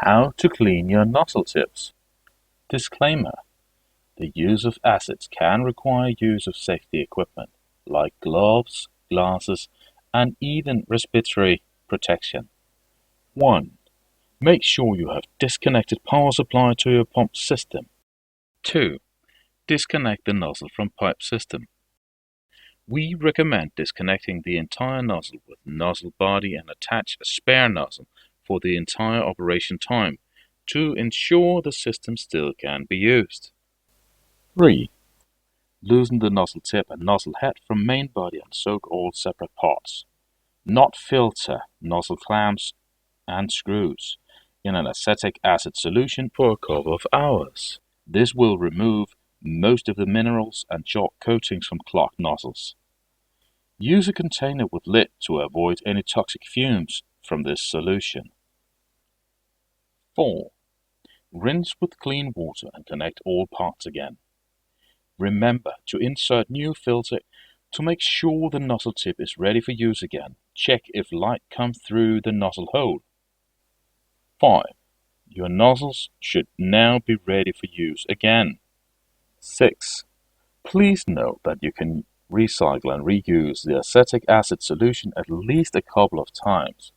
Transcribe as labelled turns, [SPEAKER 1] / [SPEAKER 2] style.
[SPEAKER 1] How to clean your nozzle tips. Disclaimer: the use of acids can require use of safety equipment like gloves, glasses, and even respiratory protection. 1. Make sure you have disconnected power supply to your pump system. 2. Disconnect the nozzle from pipe system. We recommend disconnecting the entire nozzle with nozzle body and attach a spare nozzle for the entire operation time to ensure the system still can be used. 3. Loosen the nozzle tip and nozzle head from main body and soak all separate parts. Not filter nozzle clamps and screws in an acetic acid solution for a couple of hours. This will remove most of the minerals and chalk coatings from clogged nozzles. Use a container with lid to avoid any toxic fumes from this solution. 4. Rinse with clean water and connect all parts again. Remember to insert new filter to make sure the nozzle tip is ready for use again. Check if light comes through the nozzle hole. 5. Your nozzles should now be ready for use again. 6. Please note that you can recycle and reuse the acetic acid solution at least a couple of times.